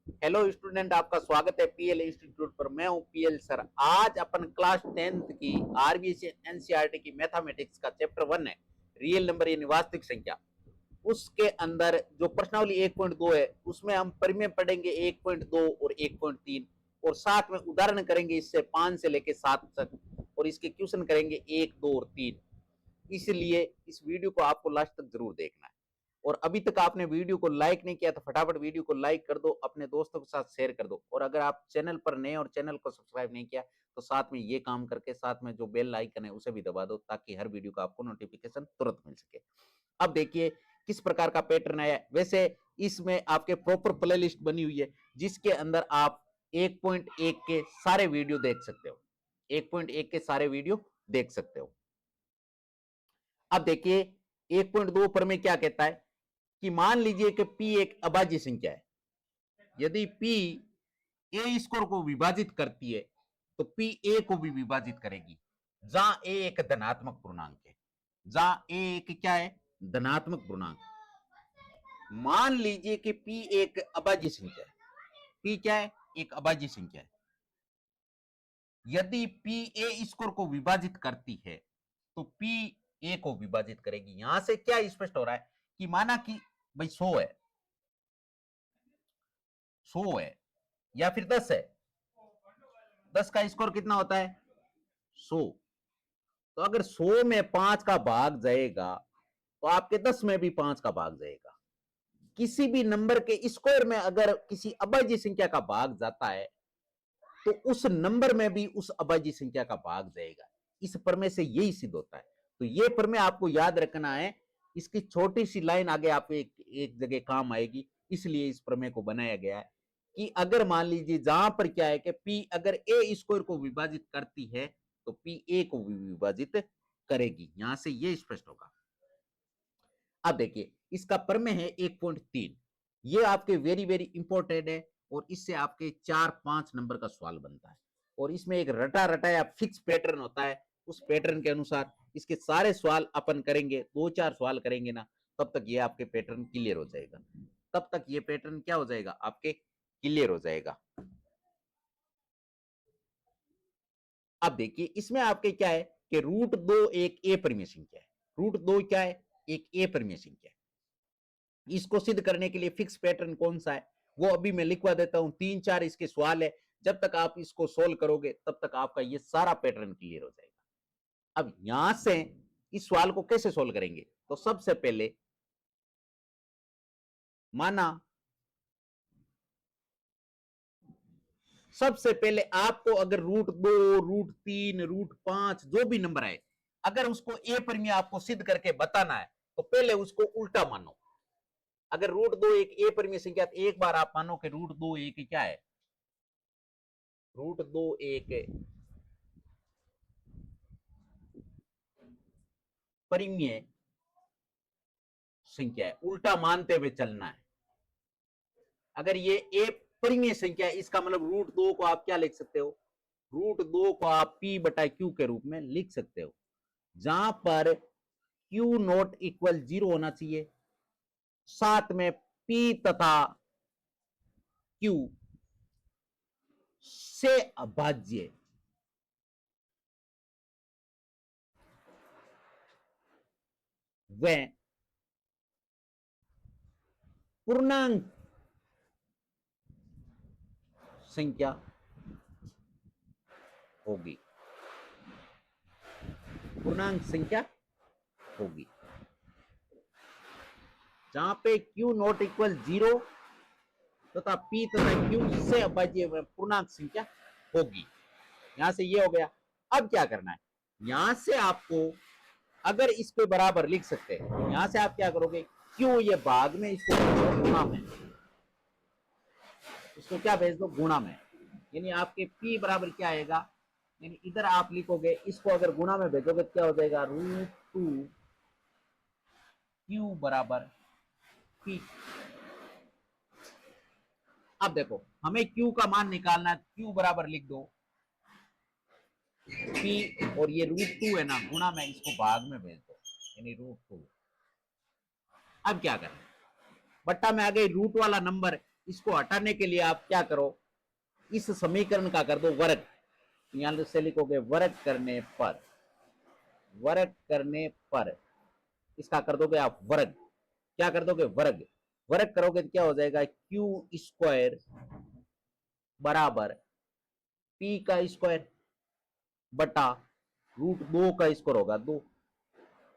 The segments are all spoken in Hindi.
हेलो स्टूडेंट, आपका स्वागत है पीएल इंस्टीट्यूट पर। मैं हूं पीएल सर। आज अपन क्लास 10th की आरबीसी एनसीईआरटी की मैथमेटिक्स का चैप्टर 1 है, रियल नंबर यानी वास्तविक संख्या। उसके अंदर जो प्रश्नावली 1.2 है उसमें हम परिमेय पढ़ेंगे 1.2 और 1.3 और साथ में उदाहरण करेंगे इससे 5 से लेके 7 तक और इसके क्वेश्चन करेंगे 1, 2 और 3। इसलिए इस वीडियो को आपको लास्ट तक जरूर देखना है। और अभी तक आपने वीडियो को लाइक नहीं किया तो फटाफट वीडियो को लाइक कर दो, अपने दोस्तों के साथ शेयर कर दो। और अगर आप चैनल पर नए और चैनल को सब्सक्राइब नहीं किया तो साथ में ये काम करके साथ में जो बेल आइकन है उसे भी दबा दो ताकि हर वीडियो का आपको नोटिफिकेशन तुरंत मिल सके। अब देखिए किस प्रकार का पैटर्न है। वैसे इसमें आपके प्रॉपर प्ले लिस्ट बनी हुई है जिसके अंदर आप 1.1 के सारे वीडियो देख सकते हो। 1.1 के सारे वीडियो देख सकते हो। अब देखिए 1.2 पर में क्या कहता है कि मान लीजिए कि P एक अभाज्य संख्या है। यदि P A स्कोर को विभाजित करती है तो P A को भी विभाजित करेगी, जहां A एक धनात्मक पूर्णांक है। जहां A एक क्या है? धनात्मक पूर्णांक। मान लीजिए कि P एक अभाज्य संख्या है। P क्या है? एक अभाज्य संख्या है। यदि P A स्कोर को विभाजित करती है तो P A को विभाजित करेगी। यहां से क्या स्पष्ट हो रहा है कि माना कि भाई 100 है, 100 है या फिर 10 है। 10 का स्कोर कितना होता है? 100। तो अगर 100 में 5 का भाग जाएगा तो आपके 10 में भी 5 का भाग जाएगा। किसी भी नंबर के स्क्वायर में अगर किसी अभाज्य संख्या का भाग जाता है तो उस नंबर में भी उस अभाज्य संख्या का भाग जाएगा। इस प्रमेय से यही सिद्ध होता है। तो ये प्रमेय आपको याद रखना है। इसकी छोटी सी लाइन आगे आपको एक जगह काम आएगी, इसलिए इस प्रमेय को बनाया गया है कि अगर मान लीजिए जहां पर क्या है कि P अगर A स्क्वायर को विभाजित करती है तो P A को भी विभाजित करेगी। यहां से ये स्पष्ट होगा। अब देखिए इसका प्रमेय है 1.3। ये आपके वेरी वेरी इंपॉर्टेंट है और इससे आपके 4-5 नंबर का सवाल बनता है। और इसमें एक रटा रटाया फिक्स पैटर्न होता है। उस पैटर्न के अनुसार इसके सारे सवाल अपन करेंगे, 2-4 सवाल करेंगे ना, तब तक ये आपके पैटर्न क्लियर हो जाएगा। तब तक ये पैटर्न क्या हो जाएगा? आपके क्लियर हो जाएगा। अब देखिए इसमें आपके क्या है कि √2 एक ए परिमेय संख्या है। √2 क्या है? एक ए परिमेय संख्या है। इसको सिद्ध करने के लिए फिक्स पैटर्न कौन सा है वो अभी मैं लिखवा देता हूं। 3-4 इसके सवाल है। जब तक आप इसको सोल्व करोगे तब तक आपका ये सारा पैटर्न क्लियर हो जाएगा। अब यहां से इस सवाल को कैसे सोल्व करेंगे? तो सबसे पहले माना सबसे पहले आपको अगर √2, √3, √5 जो भी नंबर आए, अगर उसको ए परिमेय आपको सिद्ध करके बताना है तो पहले उसको उल्टा मानो। अगर √2 एक ए परिमेय संख्या तो एक बार आप मानो कि √2 एक क्या है? √2 एक परिमेय संख्या है। उल्टा मानते हुए चलना है। अगर ये ए परिमेय संख्या है इसका मतलब √2 को आप क्या लिख सकते हो? √2 को आप P बटा Q के रूप में लिख सकते हो, जहां पर Q नॉट इक्वल 0 होना चाहिए। साथ में P तथा Q से अभाज्य व पूर्णांक संख्या होगी। पूर्णांक संख्या होगी जहां पे Q नॉट इक्वल 0 तथा P तथा Q से अभाज्य पूर्णांक संख्या होगी। यहां से ये हो गया। अब क्या करना है? यहां से आपको अगर इसके बराबर लिख सकते हैं, यहां से आप क्या करोगे? Q ये भाग में, इसको गुणा में, इसको क्या भेज दो? गुणा में। यानी आपके P बराबर क्या आएगा? यानी इधर आप लिखोगे, इसको अगर गुणा में भेजोगे क्या हो जाएगा? √2 Q बराबर P। अब देखो हमें Q का मान निकालना है। Q बराबर लिख दो P और ये √2 है ना, गुणा में, इसको भाग में भेज दो यानी √2। अब क्या करें? बट्टा में आ गई रूट वाला नंबर, इसको हटाने के लिए आप क्या करो, इस समीकरण का कर दो वर्ग। यहां से लिखोगे वर्ग करने पर, वर्ग करने पर इसका कर दोगे आप वर्ग। क्या कर दोगे, वर्ग। वर्ग करोगे तो क्या हो जाएगा, क्यू स्क्वायर बराबर पी का स्क्वायर बटा रूट 2 का स्क्वायर होगा 2,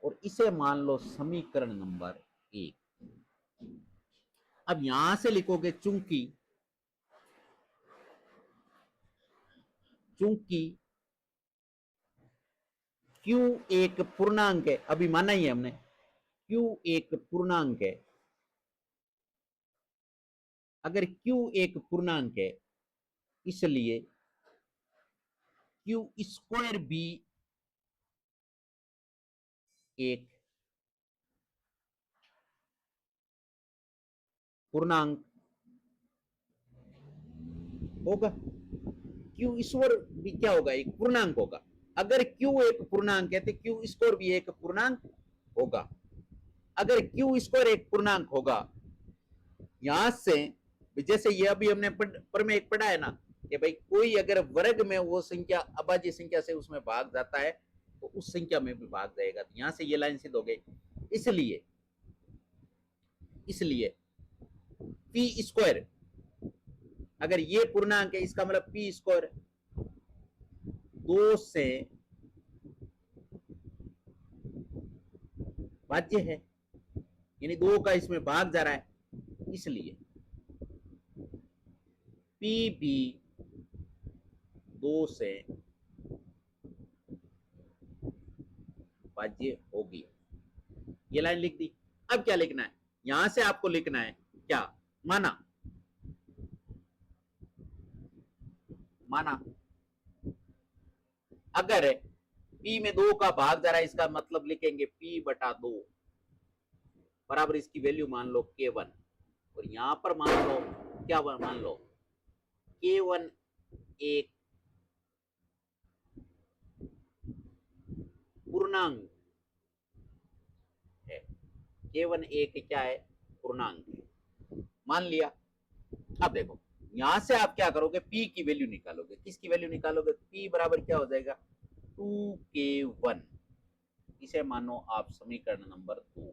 और इसे मान लो समीकरण नंबर 1। अब यहां से लिखोगे चूंकि, चूंकि Q एक पूर्णांक है, अभी माना ही है हमने, Q एक पूर्णांक है। अगर Q एक पूर्णांक है, इसलिए Q स्क्वायर भी एक पूर्णांक होगा। Q स्क्वायर भी क्या होगा, एक पूर्णांक होगा। अगर Q एक पूर्णांक है तो Q स्क्वायर भी एक पूर्णांक होगा। अगर Q स्क्वायर एक पूर्णांक होगा, यहां से जैसे ये अभी हमने पर में एक पढ़ा है ना, कि भाई कोई अगर वर्ग में वो संख्या अभाज्य संख्या से उसमें भाग जाता है तो उस संख्या में भी भाग जाएगा। तो यहां से ये लाइन सिद्ध हो गई। इसलिए, इसलिए पी स्क्वायर अगर ये पूर्णांक है, इसका मतलब पी स्क्वायर 2 से भाज्य है, यानी 2 का इसमें भाग जा रहा है, इसलिए पी भी 2 से भाज्य होगी। ये लाइन लिख दी। अब क्या लिखना है, यहां से आपको लिखना है क्या, माना, माना अगर P में 2 का भाग जा रहा है, इसका मतलब लिखेंगे P बटा 2 बराबर इसकी वैल्यू मान लो K1, और यहां पर मान लो क्या, मान लो K1 एक पूर्णांक है। K1 एक क्या है, पूर्णांक है, मान लिया। अब देखो यहां से आप क्या करोगे, P की वैल्यू निकालोगे। किसकी वैल्यू निकालोगे, P बराबर क्या हो जाएगा 2K1। इसे मानो आप समीकरण नंबर 2।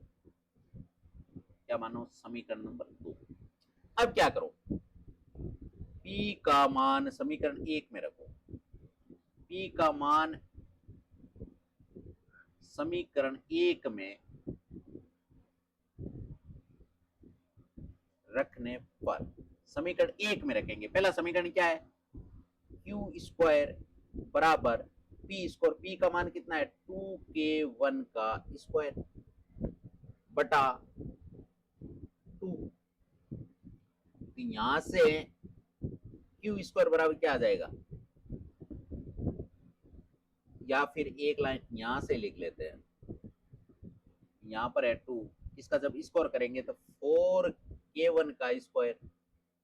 क्या मानो, समीकरण नंबर 2। अब क्या करो, P का मान समीकरण 1 में रखो। P का मान समीकरण 1 में रखने पर, समीकरण 1 में रखेंगे। पहला समीकरण क्या है, Q स्क्वायर बराबर P स्क्वायर। P का मान कितना है, 2K1 का स्क्वायर बटा 2। तो यहां से Q स्क्वायर बराबर क्या आ जाएगा, या फिर एक लाइन यहां से लिख लेते हैं। यहां पर है 2, इसका जब स्क्वायर करेंगे तो 4K1 का स्क्वायर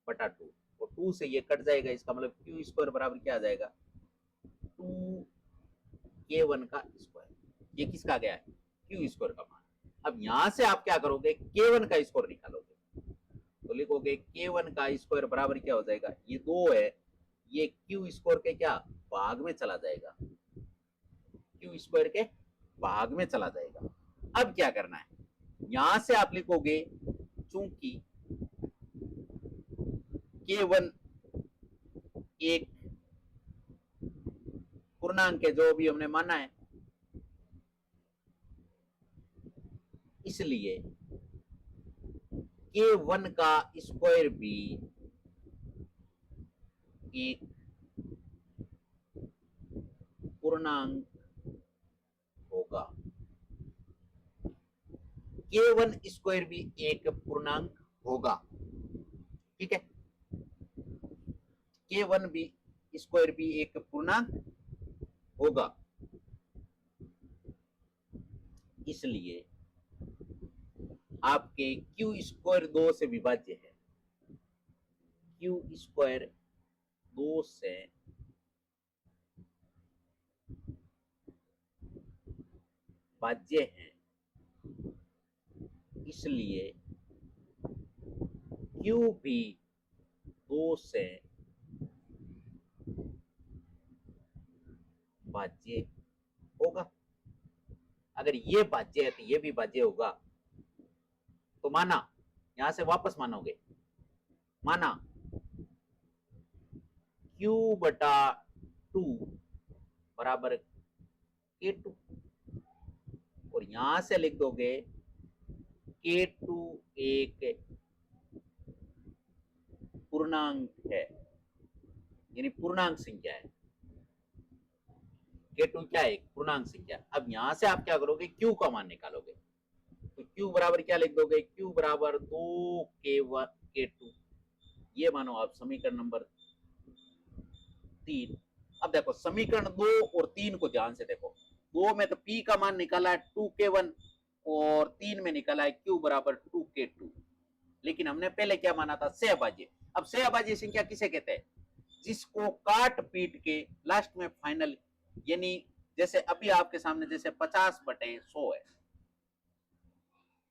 बटा 2, और 2 से ये कट जाएगा। इसका मतलब Q स्क्वायर बराबर क्या आ जाएगा, 2K1 का स्क्वायर। ये किसका गया है, Q स्क्वायर का मान। अब यहां से आप क्या करोगे, K1 का स्क्वायर निकालोगे। तो लिखोगे K1 का स्क्वायर बराबर क्या हो जाएगा, ये 2 है, ये Q स्क्वायर के क्या भाग में चला जाएगा, Q स्क्वायर के भाग में चला जाएगा। अब क्या करना है, यहां से आप लिखोगे चूंकि K1 एक पूर्णांक है जो भी हमने माना है, इसलिए K1 का स्क्वायर भी एक पूर्णांक होगा। K1 स्क्वायर भी एक पूर्णांक होगा, ठीक है। K1 भी स्क्वायर भी एक पूर्णांक होगा, इसलिए आपके Q स्क्वायर 2 से विभाज्य है। Q स्क्वायर 2 से भाज्य है, इसलिए Q भी 2 से भाज्य होगा। अगर ये भाज्य है तो ये भी भाज्य होगा। तो माना, यहां से वापस मानोगे, माना Q बटा 2 बराबर K2, और यहां से लिख दोगे K2 एक पूर्णांक है, यानी पूर्णांक संख्या है। K2 क्या है? पूर्णांक संख्या। अब यहां से आप क्या करोगे? Q का मान निकालोगे। तो Q बराबर क्या लिख दोगे? Q बराबर 2K1 K2, ये मानो आप समीकरण नंबर 3। अब देखो समीकरण 2 और 3 को ध्यान से देखो। 2 में तो P का मान निकाला है 2K1, और 3 में निकाला है Q बराबर 2K2। लेकिन हमने पहले क्या माना था? सहभाज्य। अब सहभाज्य संख्या किसे कहते हैं? जिसको काट पीट के लास्ट में फाइनल, यानी जैसे अभी आपके सामने जैसे 50/100 है,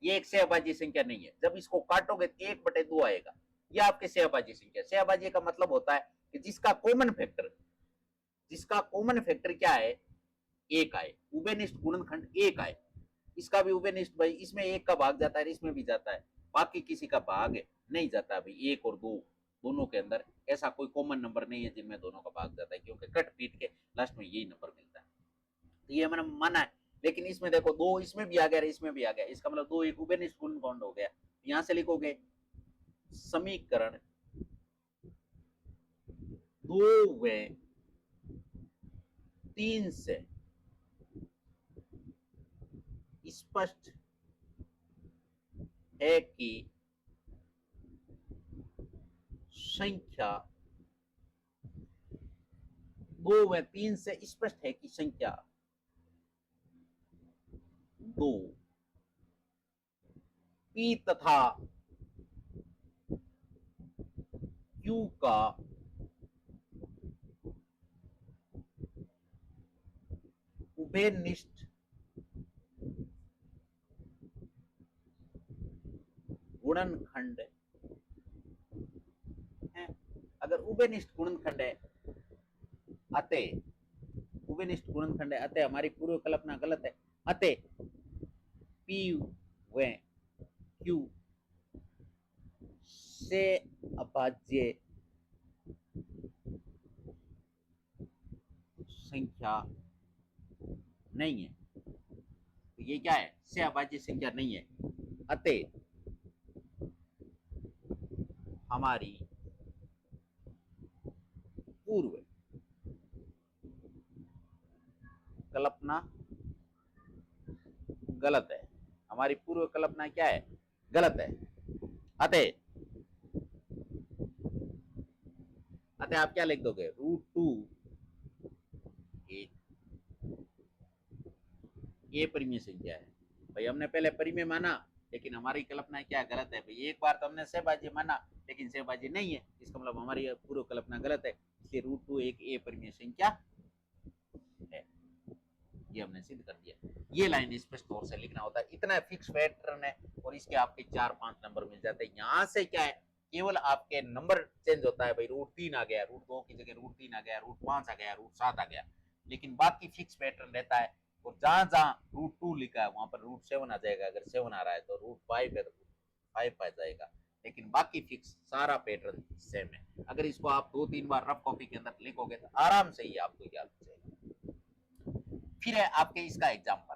ये एक सहभाज्य संख्या नहीं है। जब इसको काटोगे तो 1/2 आएगा, ये आपके सहभाज्य संख्या। सहभाज्य का मतलब होता है कि जिसका कॉमन फैक्टर क्या है? एक आए, उभयनिष्ठ गुणनखंड एक आए। इसका भी उभयनिष्ठ भाई, इसमें एक का भाग जाता है, इसमें भी जाता है, बाकी किसी का भाग नहीं जाता भाई। एक और दो दोनों के अंदर ऐसा कोई कॉमन नंबर नहीं है जिनमें दोनों का भाग जाता है, क्योंकि कट पीट के लास्ट में यही नंबर मिलता है। तो ये मैंने माना है। लेकिन इसमें देखो दो इसमें भी आ गया, इसमें भी आ गया, इसका मतलब दो एक उभयनिष्ठ गुणनखंड हो गया। यहां से लिखोगे समीकरण 2 व 3 से स्पष्ट है कि संख्या 2 व 3 से स्पष्ट है कि संख्या 2 P तथा Q का उभयनिष्ठ गुणनखंड है। अगर उभयनिष्ठ गुणनखंड है अतः उभयनिष्ठ गुणनखंड है, अतः हमारी पूर्व कल्पना गलत है। अतः P व Q से अभाज्य संख्या नहीं है। तो ये क्या है? से अभाज्य संख्या नहीं है। अतः हमारी पूर्व कल्पना गलत है। हमारी पूर्व कल्पना क्या है? गलत है। अतः अतः आप क्या लिख दोगे? √2 एक ये परिमेय संख्या है। भाई हमने पहले परिमेय माना, लेकिन हमारी कल्पना क्या गलत है। भाई एक बार तो हमने सहभाज्य माना, लेकिन सहभाज्य नहीं है, इसका मतलब हमारी पूर्व कल्पना गलत है। इसलिए √2 एक ए परिमेय संख्या है। ये हमने सिद्ध कर दिया। ये लाइन स्पष्ट तौर से लिखना होता है। इतना फिक्स पैटर्न है, और इसके आपके 4-5 नंबर मिल जाते हैं। यहाँ से क्या है, केवल आपके नंबर चेंज होता है। भाई √3 आ गया, √2 की जगह √3 आ गया, √5 आ गया, √7 आ गया, लेकिन बाकी फिक्स पैटर्न रहता है। और जहां जहां √2 लिखा है वहां पर √7 आ जाएगा। अगर 7 आ रहा है तो √5 है तो 5 आ जाएगा। लेकिन बाकी फिक्स सारा पैटर्न सेम है। अगर इसको आप 2-3 बार रफ कॉपी के अंदर लिखोगे तो आराम से ही आपको याद हो जाएगा। फिर है आपके इसका एग्जाम्पल।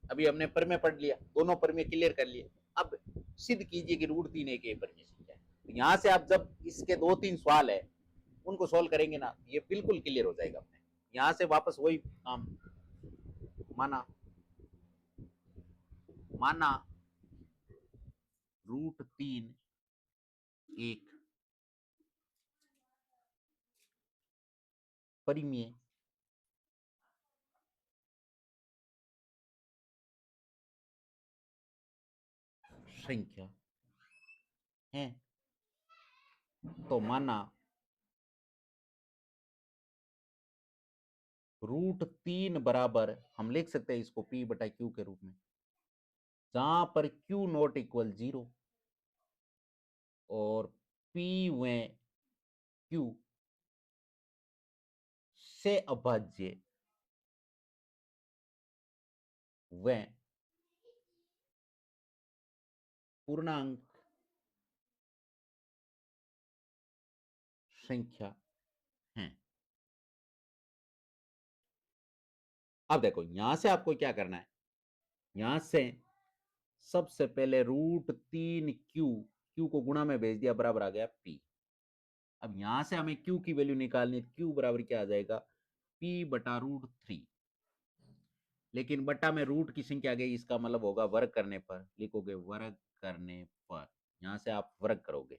अभी हमने परिमेय पढ़ लिया, दोनों परिमेय क्लियर कर लिए। अब सिद्ध कीजिए कि √3 एक परिमेय संख्या है। तो यहाँ से आप जब इसके 2-3 सवाल है उनको सोल्व करेंगे ना, ये बिल्कुल क्लियर हो जाएगा। अपने यहाँ से वापस वही काम, माना माना √3 एक परिमेय संख्या है। तो माना √3 बराबर, हम लिख सकते हैं इसको P/Q के रूप में, जहां पर Q नॉट इक्वल 0 और P व Q से अभाज्य व पूर्णांक संख्या है। अब देखो यहां से आपको क्या करना है, यहां से सबसे पहले √3Q को गुणा में भेज दिया, बराबर आ गया P। अब यहां से हमें Q की वैल्यू निकालनी, Q बराबर क्या आ जाएगा, P बटा √3। लेकिन बट्टा में रूट की संख्या आ गई, इसका मतलब होगा वर्ग करने पर, लिखोगे वर्ग करने पर, यहां से आप वर्ग करोगे,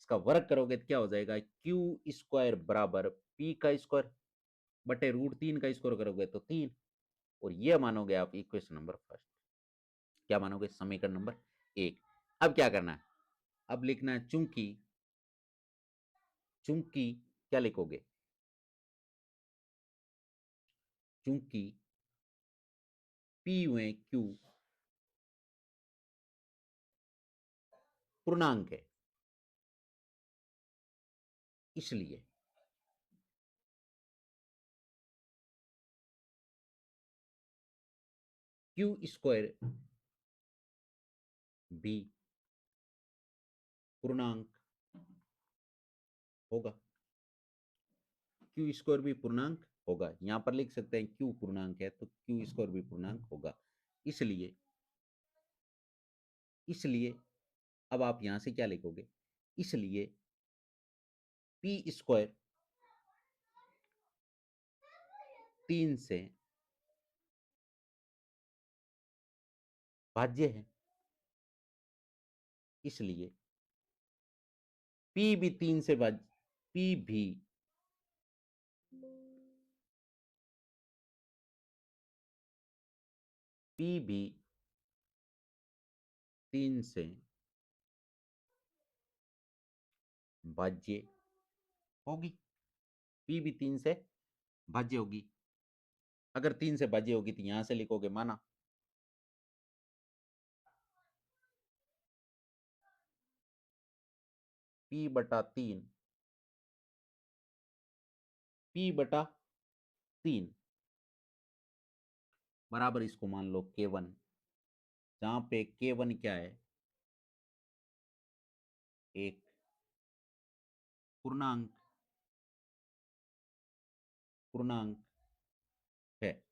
इसका वर्ग करोगे तो क्या हो जाएगा, Q² बराबर P का स्क्वायर बटे √3 का स्क्वायर करोगे तो 3, और ये मानोगे आप इक्वेशन नंबर फर्स्ट। क्या मानोगे, समीकरण नंबर 1। अब क्या करना है, अब लिखना है चूंकि, चूंकि क्या लिखोगे, चूंकि P में Q पूर्णांक है, इसलिए Q² भी पूर्णांक होगा, Q² भी पूर्णांक होगा। यहां पर लिख सकते हैं Q पूर्णांक है तो Q² भी पूर्णांक होगा। इसलिए, इसलिए अब आप यहां से क्या लिखोगे, इसलिए P² 3 से भाज्य है, इसलिए P भी 3 से भाज्य, P भी P भी 3 से भाज्य होगी, P भी 3 से भाज्य होगी। अगर 3 से भाज्य होगी तो यहां से लिखोगे माना, P बटा 3, P बटा 3 बराबर, इसको मान लो K1, जहां पे K1 क्या है, एक पूर्णांक, पूर्णांक है।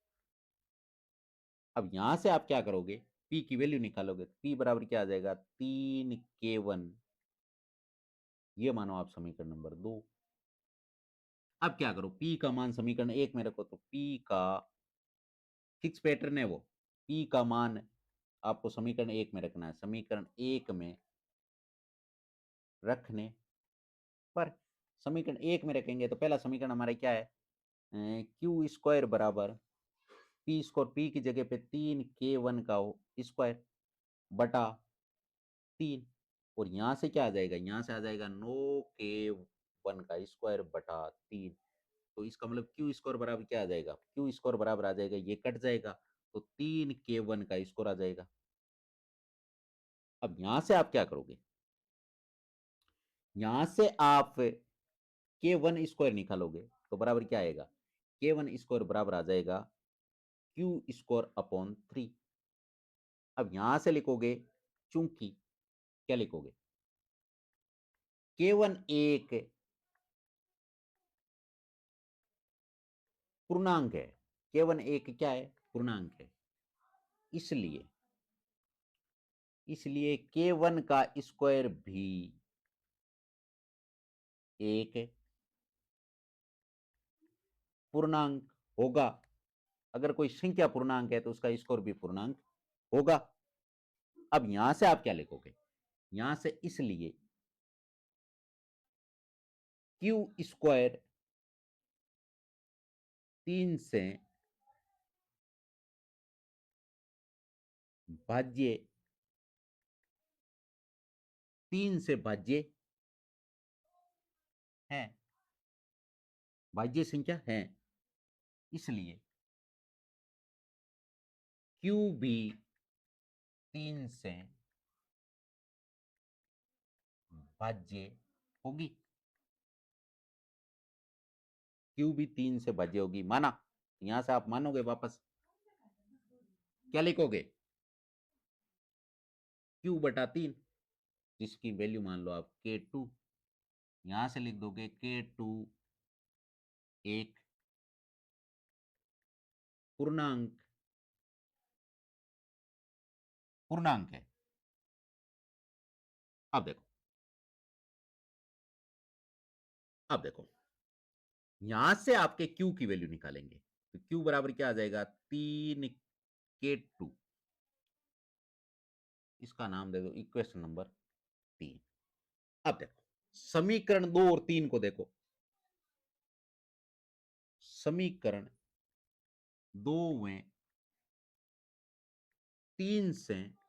अब यहां से आप क्या करोगे, P की वैल्यू निकालोगे, P बराबर क्या आ जाएगा, 3K1, ये मानो आप समीकरण नंबर 2। अब क्या करो, P का मान समीकरण 1 में रखो, तो P का फिक्स पैटर्न है वो, P का मान आपको समीकरण 1 में रखना है। समीकरण 1 में रखने पर, समीकरण 1 में रखेंगे तो पहला समीकरण हमारा क्या है, Q² बराबर P² P की जगह पे 3K1 का स्क्वायर बटा 3, और यहां से क्या आ जाएगा, यहां से आ जाएगा 9K1 का स्क्वायर बटा 3। तो इसका मतलब Q² बराबर क्या आ जाएगा, Q² बराबर आ जाएगा, ये कट जाएगा तो 3K1 का स्क्वायर आ जाएगा। अब यहां से आप क्या करोगे, यहां से आप K1² निकालोगे तो बराबर क्या आएगा, K1² बराबर आ जाएगा Q² अपॉन 3। अब यहां से लिखोगे चूंकि, क्या लिखोगे, K1 एक पूर्णांक है, K1 एक क्या है, पूर्णांक है, इसलिए, इसलिए K1 का स्क्वायर भी एक पूर्णांक होगा। अगर कोई संख्या पूर्णांक है तो उसका स्क्वायर भी पूर्णांक होगा। अब यहां से आप क्या लिखोगे, यहां से इसलिए Q² 3 से भाज्य, 3 से भाज्य है, भाज्य संख्या है, इसलिए Q भी 3 से भाज्य होगी। क्यू भी 3 से भाज्य होगी, माना। यहां से आप मानोगे वापस, क्या लिखोगे? क्यू बटा 3, जिसकी वैल्यू मान लो आप K2। यहां से लिख दोगे K2 एक पूर्णांक पूर्णांक है। अब देखो, अब देखो, यहां से आपके Q की वैल्यू निकालेंगे, तो Q बराबर क्या आ जाएगा? 3K2। इसका नाम दे दो इक्वेशन नंबर 3। अब देखो, समीकरण 2 और 3 को देखो। समीकरण 2 में 3 से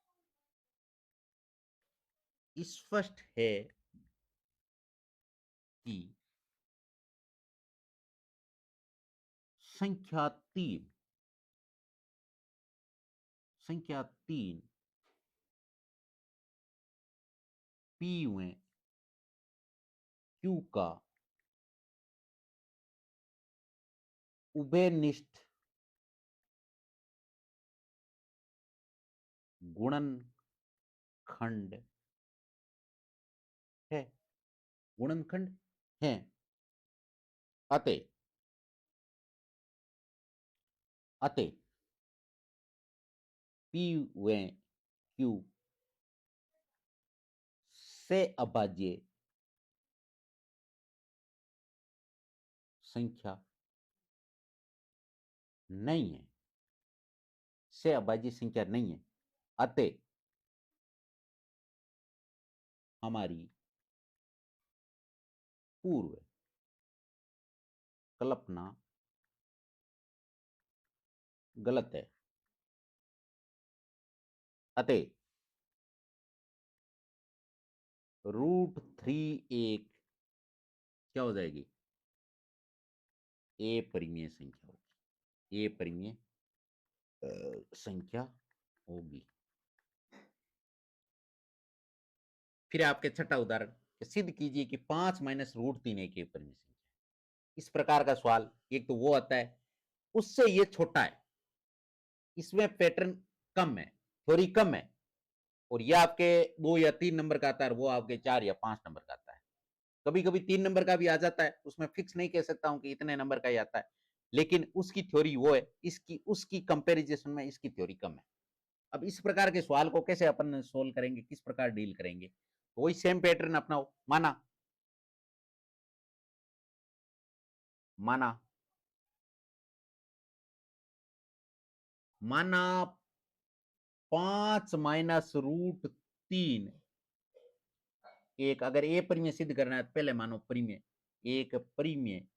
स्पष्ट है कि संख्या 3 P में Q का उभयनिष्ठ गुणनखंड है। गुणनखंड है। अतः अतः P व Q से अभाज्य संख्या नहीं है। से अभाज्य संख्या नहीं है। अतः हमारी पूर्व कल्पना गलत है। अतः √3 एक क्या हो जाएगी? ए परिमेय संख्या होगी। ए परिमेय संख्या होगी। फिर आपके छठा उदाहरण, सिद्ध कीजिए कि 5 माइनस √3 एक परिमेय संख्या। इस प्रकार का सवाल एक तो वो आता है, उससे ये छोटा है, इसमें पैटर्न कम है, थ्योरी कम है, और ये आपके 2 या 3 नंबर का आता है, वो आपके 4 या 5 नंबर का आता है। कभी कभी 3 नंबर का भी आ जाता है, उसमें फिक्स नहीं कह सकता हूं कि इतने नंबर का ही आता है, लेकिन उसकी थ्योरी वो है, इसकी उसकी कंपैरिजन में इसकी थ्योरी कम है। अब इस प्रकार के सवाल को कैसे अपन सोल्व करेंगे, किस प्रकार डील करेंगे? तो वही सेम पैटर्न अपनाओ। माना माना माना 5 माइनस √3 एक, अगर ए परिमेय सिद्ध करना है तो पहले मानो परिमेय, एक परिमेय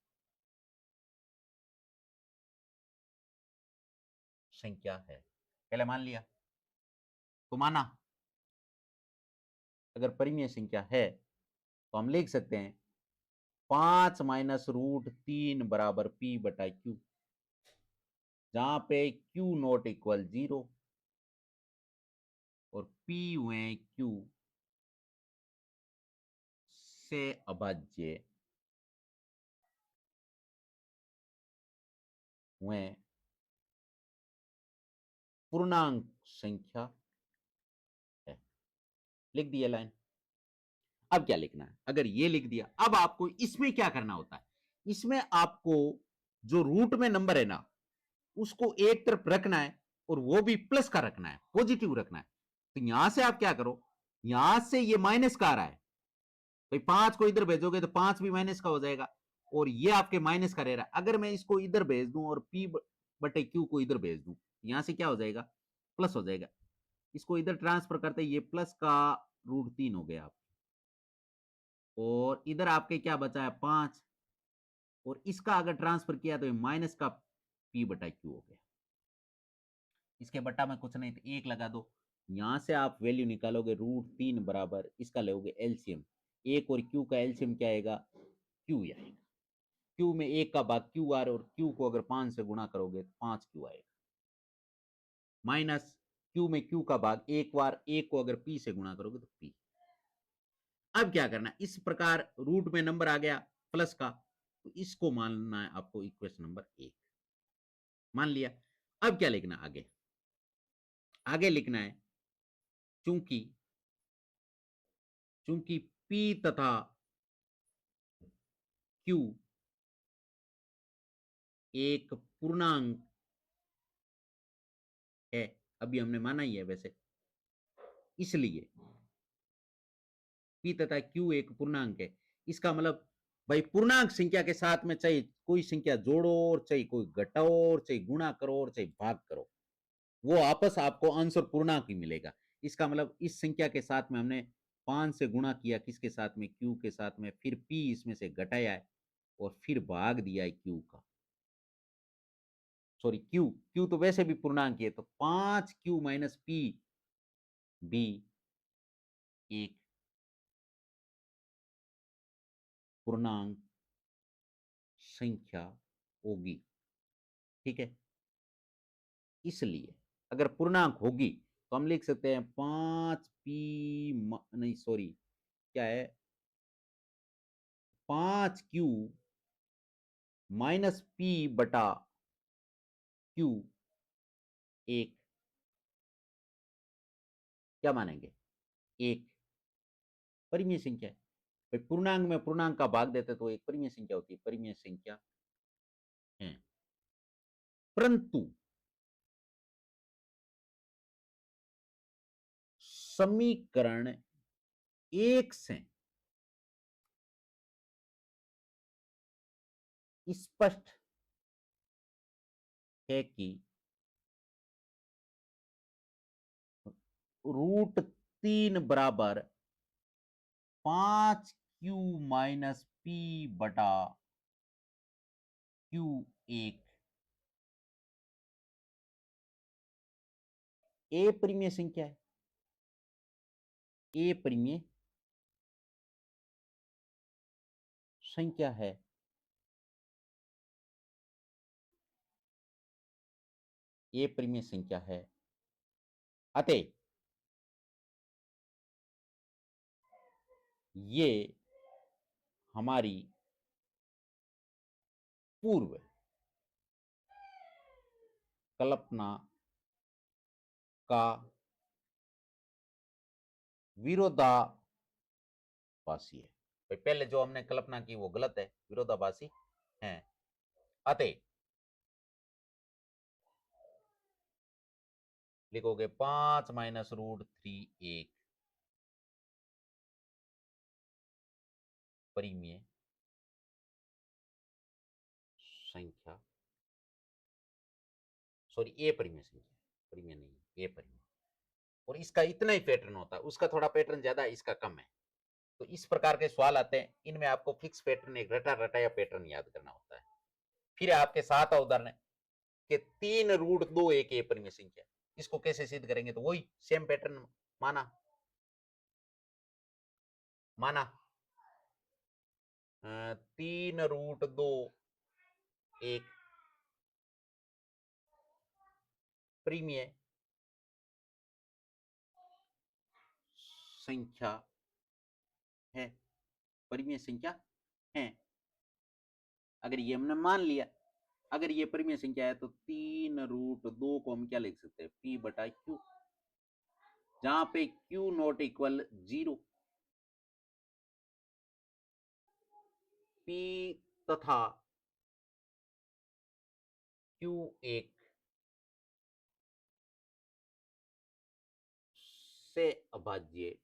संख्या है, पहले मान लिया। तो माना अगर परिमेय संख्या है तो हम लिख सकते हैं 5 माइनस √3 बराबर P बटा Q, जहां पे Q नॉट इक्वल 0 और P व Q से अभाज्य व पूर्णांक संख्या है। लिख दिया लाइन। अब क्या लिखना है? अगर ये लिख दिया, अब आपको इसमें क्या करना होता है? इसमें आपको जो रूट में नंबर है ना, उसको एक तरफ रखना है, और वो भी प्लस का रखना है, पॉजिटिव रखना है। तो यहां से आप क्या करो, यहां से ये माइनस का आ रहा है, भाई 5 को इधर भेजोगे तो 5 भी माइनस का हो जाएगा, और ये आपके माइनस का रह रहा है। अगर मैं इसको इधर भेज दूं और P बटे Q को इधर भेज दूं, यहां से क्या हो जाएगा? प्लस हो जाएगा। इसको इधर ट्रांसफर करते ये प्लस का √3 हो गया आप, और इधर आपके क्या बचा है? 5, और इसका अगर ट्रांसफर किया तो माइनस का P बटा Q हो गया। इसके बट्टा में कुछ नहीं, तो एक लगा दो। यहां से आप वैल्यू निकालोगे √3 बराबर, इसका लोगे एलसीएम, एक और Q का एलसीएम क्या आएगा? Q आएगा। Q में एक का भाग Q आर, और Q को अगर 5 से गुणा करोगे तो 5Q आएगा, माइनस Q में Q का भाग एक बार, एक को अगर P से गुणा करोगे तो P। अब क्या करना, इस प्रकार रूट में नंबर आ गया प्लस का, तो इसको मानना है आपको इक्वेशन नंबर 1। मान लिया। अब क्या लिखना आगे? आगे लिखना है चूंकि चूंकि P तथा Q एक पूर्णांक है, अभी हमने माना ही है वैसे, इसलिए P तथा Q एक पूर्णांक है। इसका मतलब भाई पूर्णांक संख्या के साथ में चाहे कोई संख्या जोड़ो और चाहे कोई घटाओ और चाहे गुणा करो और चाहे भाग करो, वो आपस आपको आंसर पूर्णांक ही मिलेगा। इसका मतलब इस संख्या के साथ में हमने 5 से गुणा किया, किसके साथ में? Q के साथ में, फिर P इसमें से घटाया है और फिर भाग दिया है Q का, सॉरी Q तो वैसे भी पूर्णांक है, तो 5Q माइनस P भी एक पूर्णांक संख्या होगी। ठीक है, इसलिए अगर पूर्णांक होगी तो हम लिख सकते हैं 5P, नहीं सॉरी, क्या है, 5Q माइनस P बटा Q एक, क्या मानेंगे? एक परिमेय संख्या है। पूर्णांक में पूर्णांक का भाग देते तो एक परिमेय संख्या होती है, परिमेय संख्या है। परंतु समीकरण 1 से स्पष्ट है कि √3 बराबर 5Q माइनस P बटा Q1 ए परिमेय संख्या है। ए परिमेय संख्या है। ए परिमेय संख्या है, अतः ये हमारी पूर्व कल्पना का विरोधाभासी है। भाई पहले जो हमने कल्पना की वो गलत है, विरोधाभासी है। अतः लिखोगे 5 माइनस √3 एक परिमेय संख्या, सॉरी ए परिमेय संख्या, परिमेय नहीं, ए परिमेय। और इसका इतना ही पैटर्न होता है, उसका थोड़ा पैटर्न ज्यादा है, इसका कम है। तो इस प्रकार के सवाल आते हैं, इनमें आपको फिक्स पैटर्न, एक रटा रटाया पैटर्न याद करना होता है। फिर आपके साथ उदाहरण के 3√2 एक ए परिमेय संख्या, इसको कैसे सिद्ध करेंगे? तो वही सेम पैटर्न माना माना 3√2 एक परिमेय संख्या है, परिमेय संख्या है। अगर ये हमने मान लिया, अगर ये परिमेय संख्या है तो 3√2 को हम क्या लिख सकते हैं? P बटा Q, जहां पे Q नॉट इक्वल 0, P तथा Q1 से अभाज्य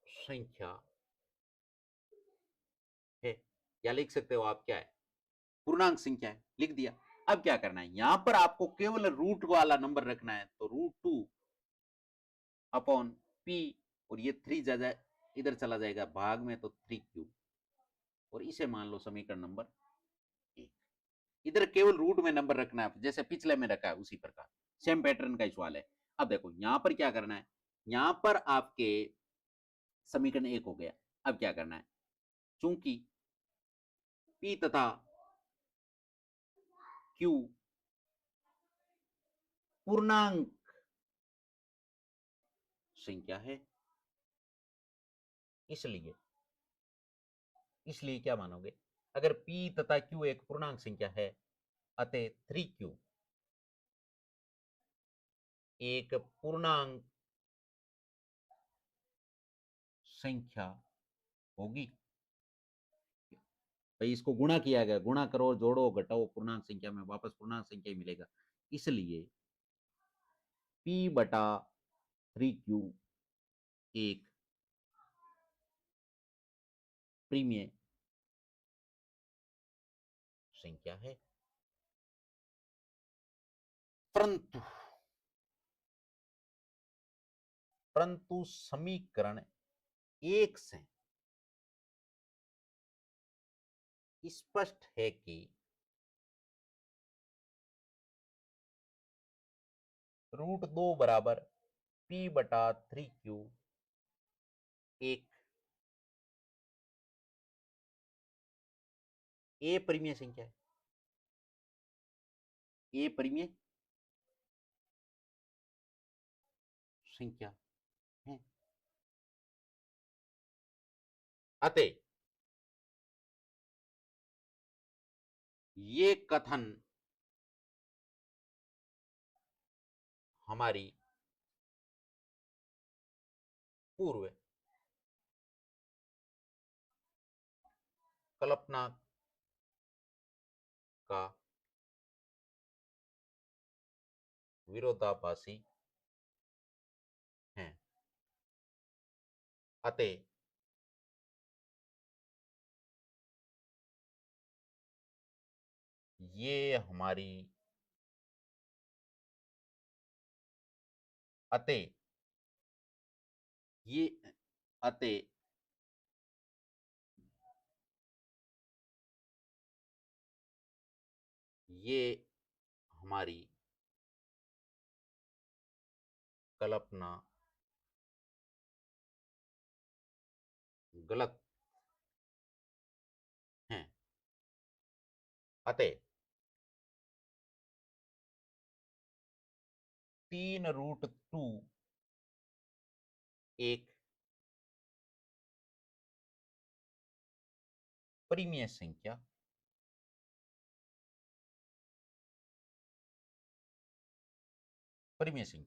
संख्या है। या लिख सकते हो आप, क्या है? पूर्णांक संख्या है, लिख दिया। अब क्या करना है, यहां पर आपको केवल रूट वाला नंबर रखना है, तो √2 अपॉन P, और ये 3 ज्यादा इधर चला जाएगा भाग में, तो 3Q, और इसे मान लो समीकरण नंबर 1। इधर केवल रूट में नंबर रखना है, जैसे पिछले में रखा है उसी प्रकार, सेम पैटर्न का सवाल है। अब देखो यहां पर क्या करना है, यहां पर आपके समीकरण 1 हो गया। अब क्या करना है, चूंकि P तथा Q पूर्णांक संख्या है, इसलिए इसलिए क्या मानोगे, अगर p तथा q एक पूर्णांक संख्या है अतः 3q एक पूर्णांक संख्या होगी। भाई इसको गुणा किया गया, गुणा करो जोड़ो घटाओ पूर्णांक संख्या में वापस पूर्णांक संख्या ही मिलेगा। इसलिए p बटा 3q एक प्रीमिय संख्या है। परंतु परंतु समीकरण एक से स्पष्ट है कि √2 बराबर p बटा 3q एक ए परिमेय संख्या है। ए परिमेय संख्या है। अतः ये कथन हमारी पूर्व कल्पना का विरोधाभासी है। अतः ये हमारी अतः ये अतः ये हमारी कल्पना गलत है। अतः 3√2 एक परिमेय संख्या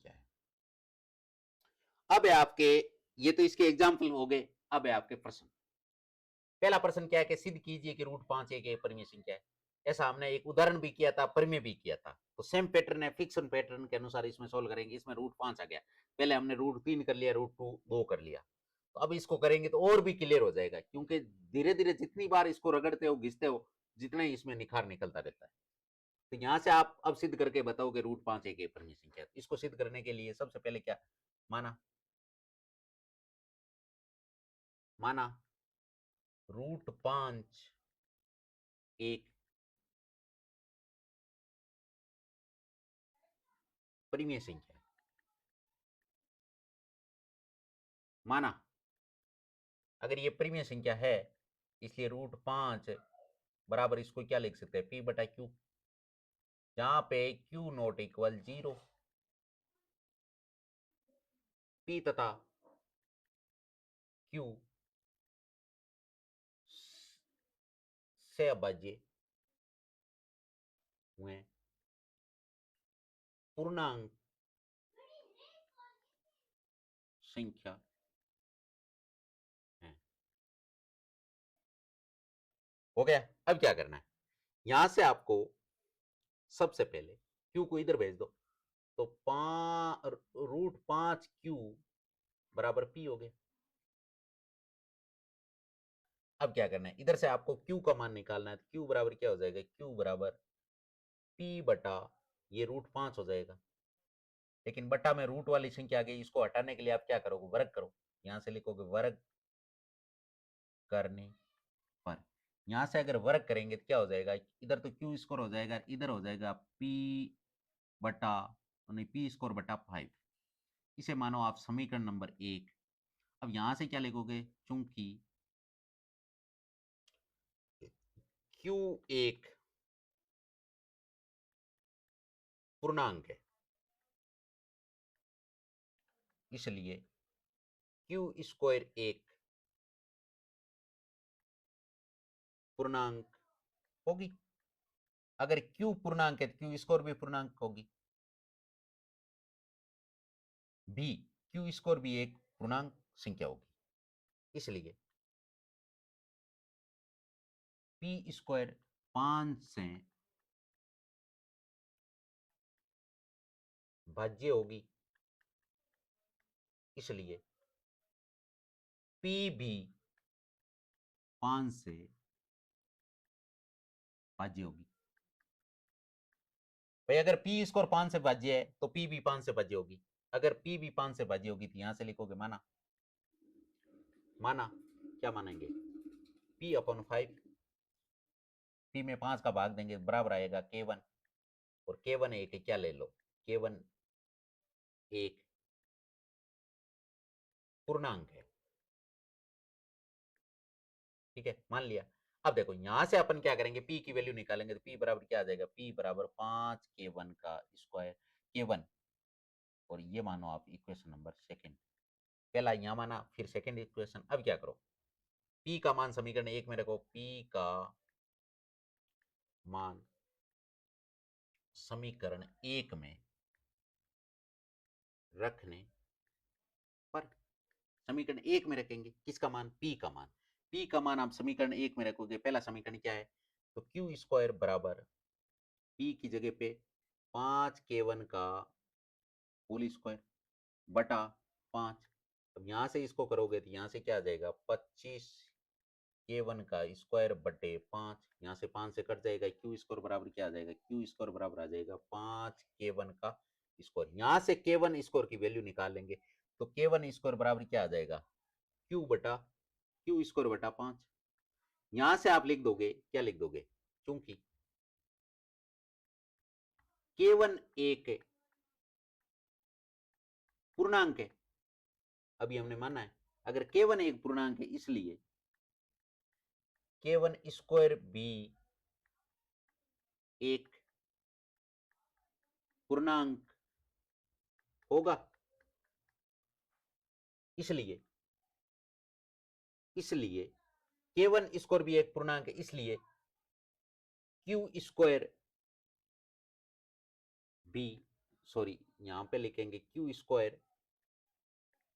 है। अब है आपके, ये तो इसके एग्जाम्पल हो गए। अब है आपके प्रश्न। पहला प्रश्न क्या है कि सिद्ध कीजिए कि √5 एक परिमेय संख्या है। ऐसा हमने एक उदाहरण भी किया था, परिमेय भी किया था। तो सेम पैटर्न है, फिक्सन पैटर्न के अनुसार इसमें सोल्व करेंगे। इसमें √5 आ गया, पहले हमने √3 कर लिया, √2 2 कर लिया। तो अब इसको करेंगे तो और भी क्लियर हो जाएगा, क्योंकि धीरे धीरे जितनी बार इसको रगड़ते हो घिसते हो जितना ही इसमें निखार निकलता रहता है। तो यहां से आप अब सिद्ध करके बताओ कि √5 एक परिमेय संख्या है। इसको सिद्ध करने के लिए सबसे पहले क्या माना, माना √5 एक परिमेय संख्या है। माना अगर ये परिमेय संख्या है, इसलिए √5 बराबर इसको क्या लिख सकते हैं, p बटा q, जहां पे q नॉट इक्वल 0, p तथा q से अभाज्य हुए पूर्णांक संख्या है। हो गया। अब क्या करना है, यहां से आपको सबसे पहले q को इधर भेज दो, तो √5q बराबर p हो गया। अब क्या करना है, इधर से आपको q का मान निकालना है। तो q बराबर क्या हो जाएगा, q बराबर p बटा ये √5 हो जाएगा। लेकिन बटा में रूट वाली संख्या आ गई, इसको हटाने के लिए आप क्या करोगे, वर्ग करो। यहां से लिखोगे वर्ग करने पर, यहां से अगर वर्ग करेंगे तो क्या हो जाएगा, इधर तो क्यू स्कोर हो जाएगा, इधर हो जाएगा पी बटा नहीं पी स्कोर बटा 5। इसे मानो आप समीकरण नंबर 1। अब यहां से क्या लिखोगे, चूंकि क्यू एक पूर्णांक है, इसलिए क्यू स्क्वायर एक पूर्णांक होगी। अगर Q पूर्णांक है तो Q स्कोर भी पूर्णांक होगी। B Q स्कोर भी एक पूर्णांक संख्या होगी, इसलिए P स्क्वायर 5 से भाज्य होगी, इसलिए P भी 5 से भाज्य होगी। भाई अगर P स्कोर 5 से भाज्य है तो P भी 5 से भाज्य होगी। अगर P भी 5 से भाज्य होगी तो यहां से लिखोगे माना। माना क्या मानेंगे? P अपॉन 5, P में 5 का भाग देंगे बराबर आएगा K1, और K1 एक क्या ले लो, K1 एक पूर्णांक है, ठीक है, मान लिया। अब देखो यहां से अपन क्या करेंगे, P की वैल्यू निकालेंगे तो P बराबर क्या आ जाएगा, P बराबर 5K1 का स्क्वायर K1, और ये मानो आप इक्वेशन नंबर सेकंड। पहला यहां माना, फिर सेकंड इक्वेशन। अब क्या करो, P का मान समीकरण 1 में रखो, P का मान समीकरण 1 में रखने पर, समीकरण 1 में रखेंगे किसका मान, P का मान। P का मान आप समीकरण 1 में रखोगे, पहला समीकरण क्या है, तो Q स्क्वायर बराबर P की जगह पे 5K1 का होल स्क्वायर बटा 5। अब यहां से इसको करोगे तो यहां से क्या आ जाएगा, 25K1 का स्क्वायर बटे 5, यहां से 5 से कट जाएगा, Q स्क्वायर बराबर क्या आ जाएगा, Q स्क्वायर बराबर आ जाएगा 5K1 का स्क्वायर। यहां से K1 स्क्वायर की वैल्यू निकाल लेंगे, तो K1 स्क्वायर बराबर क्या आ जाएगा, Q बटा Q स्क्वायर बटा 5। यहां से आप लिख दोगे, क्या लिख दोगे, क्योंकि K1 एक पूर्णांक है, अभी हमने माना है, अगर K1 एक पूर्णांक है इसलिए K1 स्क्वायर भी एक पूर्णांक होगा। इसलिए इसलिए K1 स्क्वायर भी एक पूर्णांक है, इसलिए Q स्क्वायर भी, सॉरी यहां पे लिखेंगे Q स्क्वायर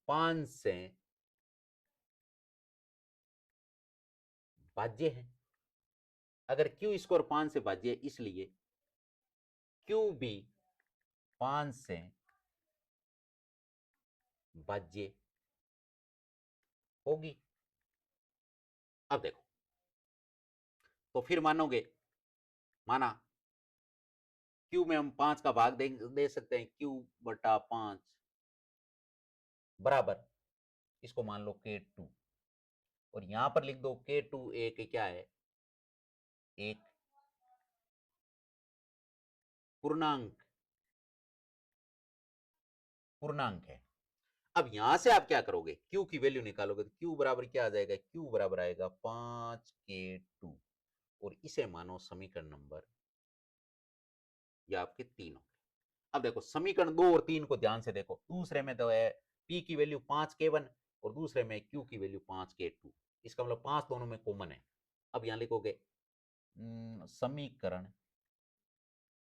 5 से भाज्य है। अगर Q स्क्वायर 5 से भाज्य है इसलिए Q भी 5 से भाज्य होगी। अब देखो, तो फिर मानोगे, माना Q में हम 5 का भाग दे सकते हैं, Q बटा 5 बराबर, इसको मान लो K2, और यहां पर लिख दो K2 एक क्या है, एक पूर्णांक पूर्णांक है। अब यहां से आप क्या करोगे, Q की वैल्यू निकालोगे, तो Q बराबर क्या आ जाएगा, Q बराबर आएगा 5K2, और इसे मानो समीकरण नंबर, ये आपके 3 हो गए। अब देखो समीकरण 2 और 3 को ध्यान से देखो, दूसरे में तो है P की वैल्यू 5K1 और दूसरे में Q की वैल्यू 5K2, इसका मतलब 5 दोनों में कॉमन है। अब यहां लिखोगे समीकरण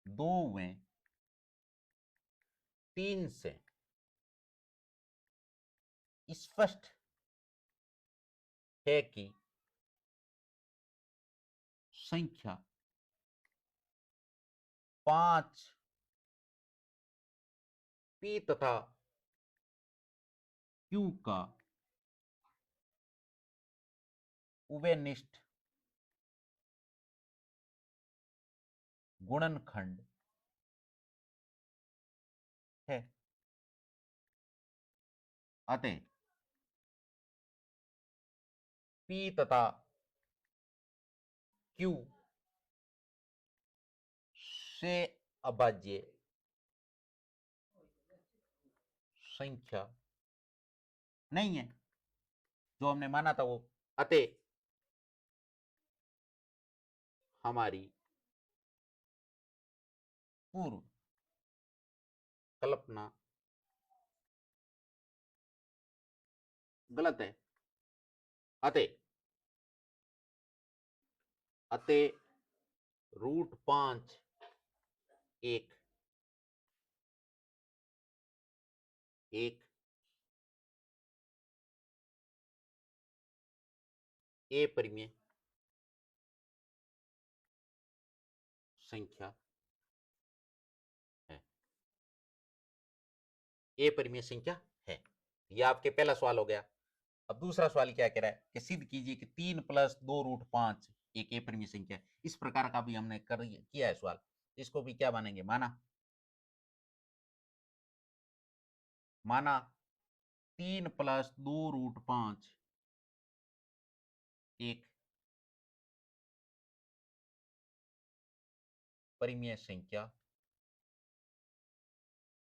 2 में 3 से स्पष्ट है कि संख्या 5 P तथा Q का उभयनिष्ठ गुणनखंड है। अतः P तथा Q से अभाज्य संख्या नहीं है, जो हमने माना था वो। अतः हमारी पूर्व कल्पना गलत है। अतः अतः √5 एक ए परिमेय संख्या है। ए परिमेय संख्या है। यह आपके पहला सवाल हो गया। अब दूसरा सवाल क्या कह रहा है कि सिद्ध कीजिए कि 3 + 2√5 एक ए परिमेय संख्या है। इस प्रकार का भी हमने किया है सवाल। इसको भी क्या मानेंगे, माना 3 + 2√5 एक परिमेय संख्या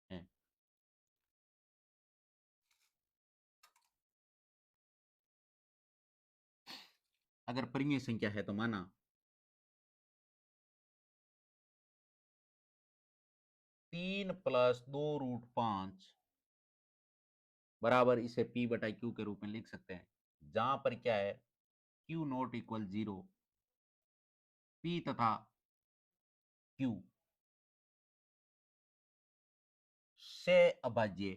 है। अगर परिमेय संख्या है तो माना 3 + 2√5 बराबर, इसे P/Q के रूप में लिख सकते हैं, जहां पर क्या है Q0 = 0, P तथा Q से अभाज्य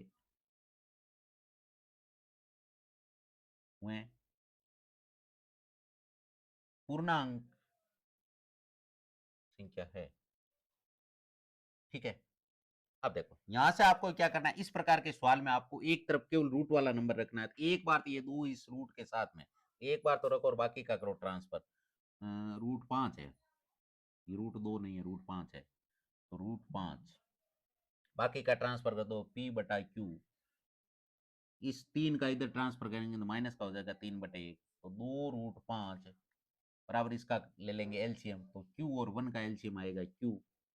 हुए पूर्णांक संख्या है। ठीक है। अब देखो यहां से आपको क्या करना है, इस प्रकार के सवाल में आपको एक तरफ केवल रूट वाला नंबर रखना है। तो एक बार तो ये दो इस रूट के साथ में एक बार तो रखो और बाकी का करो ट्रांसफर। √5 है, ये √2 नहीं है, √5 है, तो √5 बाकी का ट्रांसफर कर दो P/Q। इस 3 का इधर ट्रांसफर करेंगे तो माइनस का हो जाएगा 3/1, तो 2√5 बराबर, इसका ले लेंगे एलसीएम, तो Q और 1 का एलसीएम आएगा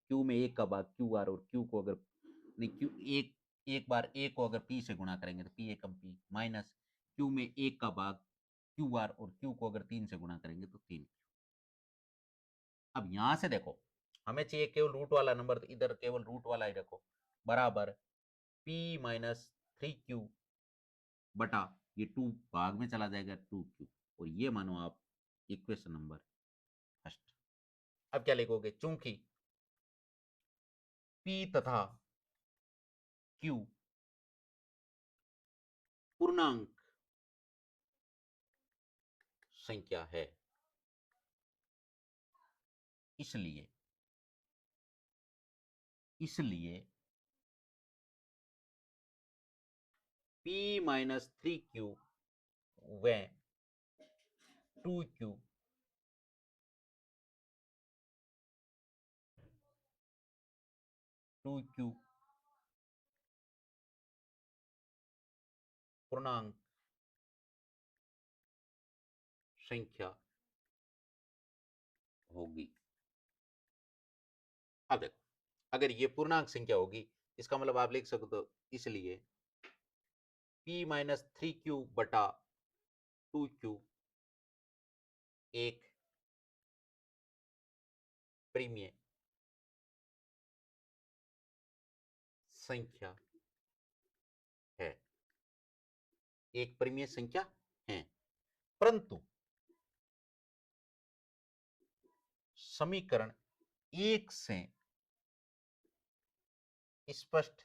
Q में 1 का भाग QR, और Q को अगर नहीं Q एक बार A को अगर P से गुणा करेंगे तो P एकम P, माइनस Q में 1 का भाग QR, और Q को अगर 3 से गुणा करेंगे तो 3। अब यहां से देखो हमें चाहिए केवल रूट वाला नंबर, तो इधर केवल रूट वाला ही रखो, बराबर P - 3Q बटा ये 2 भाग में चला जाएगा 2Q, और ये मानो आप इक्वेशन नंबर फर्स्ट। अब क्या लिखोगे, चूंकि P तथा Q पूर्णांक संख्या है, इसलिए P - 3Q व 2Q पूर्णांक संख्या होगी। अब देखो अगर ये पूर्णांक संख्या होगी, इसका मतलब आप लिख सकते हो, इसलिए P - 3Q बटा 2Q एक परिमेय संख्या है, एक परिमेय संख्या है, परंतु समीकरण 1 से स्पष्ट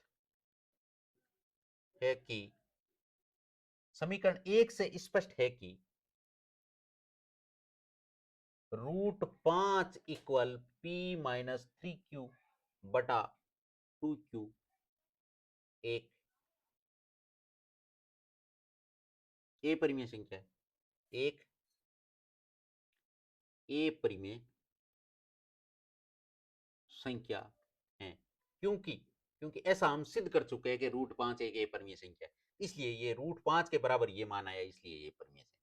है कि √5 इक्वल P - 3Q बटा 2Q एक ए परिमेय संख्या है, एक ए परिमेय संख्या है। क्योंकि ऐसा हम सिद्ध कर चुके हैं कि √5 एक ए परिमेय संख्या है, इसलिए ये √5 के बराबर ये मान आया, इसलिए ये परिमेय संख्या।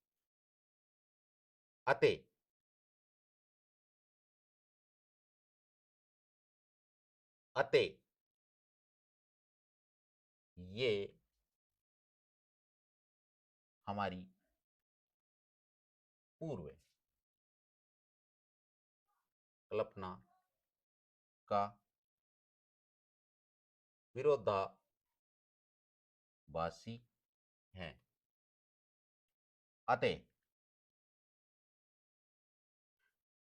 अतः ये हमारी पूर्व कल्पना का विरोधाभासी है। अतः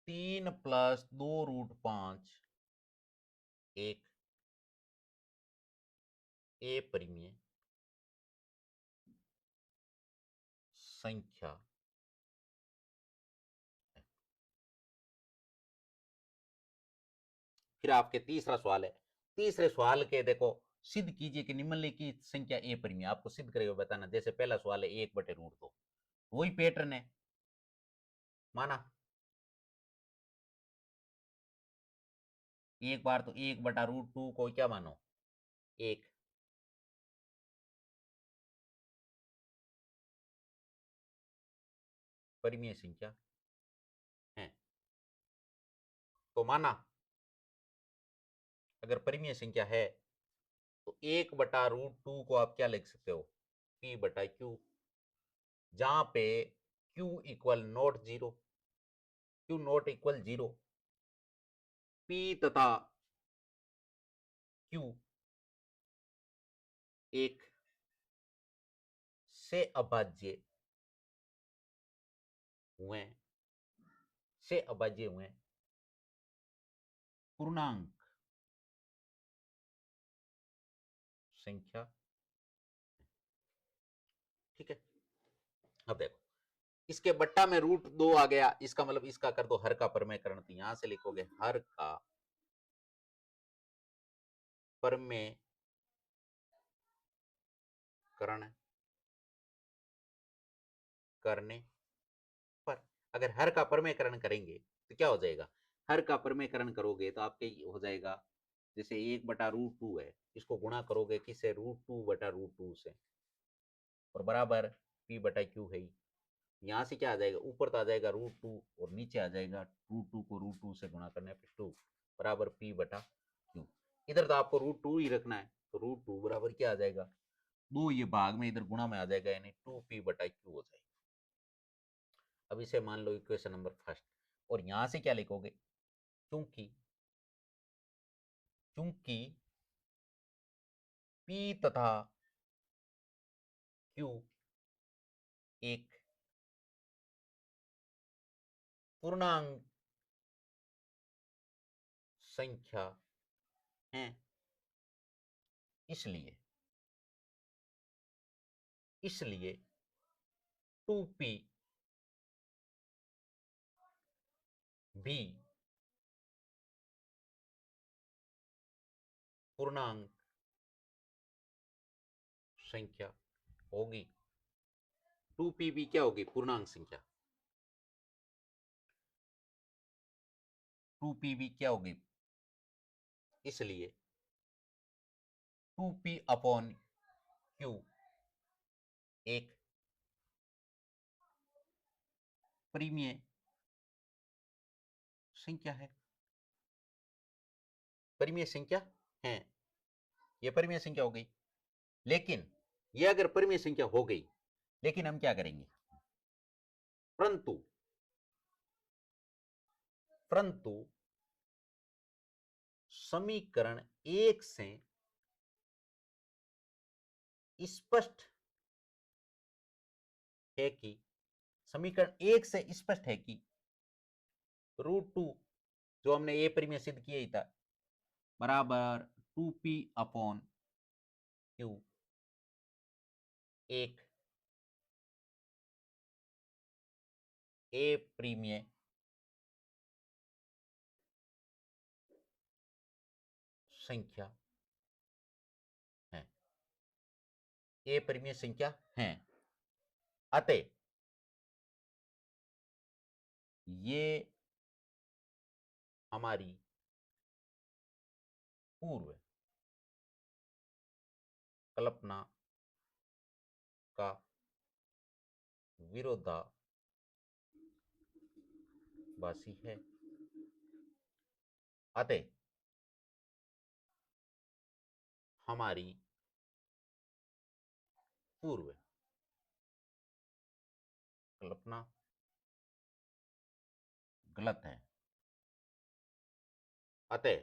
3 + 2√5 एक ए परिमेय संख्या है। फिर आपके तीसरा सवाल है। तीसरे सवाल के देखो, सिद्ध कीजिए कि निम्नलिखित संख्या ए परिमेय। आपको सिद्ध करके बताना। जैसे पहला सवाल है 1/√2, वही पैटर्न है। माना एक बार तो 1/√2 को क्या मानो, एक परिमेय संख्या है। तो माना अगर परिमेय संख्या है तो 1/√2 को आप क्या लिख सकते हो, P/Q, जहां पे Q equal not zero, Q not equal zero, P तथा Q एक से अभाज्य हुए, से अभाज्य हुए पूर्णांक संख्या। ठीक है। अब देखो, इसके बट्टा में √2 आ गया, इसका मतलब इसका कर दो हर का परमेयकरण। तो यहां से लिखोगे हर का परमेयकरण करने पर, अगर हर का परमेयकरण करेंगे तो क्या हो जाएगा, हर का परमेयकरण करोगे तो आपके हो जाएगा, जैसे 1/√2 है, इसको गुणा करोगे किससे, √2/√2 से, और बराबर P/Q है। यहां से क्या आ जाएगा, ऊपर तो आ जाएगा √2 और नीचे आ जाएगा √2 को √2 से गुणा करने पर 2 बराबर P/Q। इधर तो आपको √2 ही रखना है, तो √2 बराबर क्या आ जाएगा, 2, ये भाग में इधर गुणा में आ जाएगा, यानी 2P/Q हो जाएगा। अब इसे मान लो इक्वेशन नंबर फर्स्ट, और यहां से क्या लिखोगे, चूंकि चूंकि P तथा Q एक पूर्णांक संख्या है, इसलिए इसलिए 2P भी पूर्णांक संख्या होगी। 2P भी क्या होगी, पूर्णांक संख्या। 2P भी क्या होगी, इसलिए 2P/Q एक परिमेय संख्या है। परिमेय संख्या है, यह परिमेय संख्या हो गई। लेकिन यह अगर परिमेय संख्या हो गई, लेकिन हम क्या करेंगे, परंतु परंतु समीकरण एक से स्पष्ट है कि, समीकरण एक से स्पष्ट है कि √2 जो हमने ए परिमेय सिद्ध किया ही था, बराबर 2P/Q एक ए परिमेय संख्या है, ए परिमेय संख्या है। अतः ये हमारी पूर्व कल्पना का विरोधाभासी है। अतः हमारी पूर्व कल्पना गलत है। अतः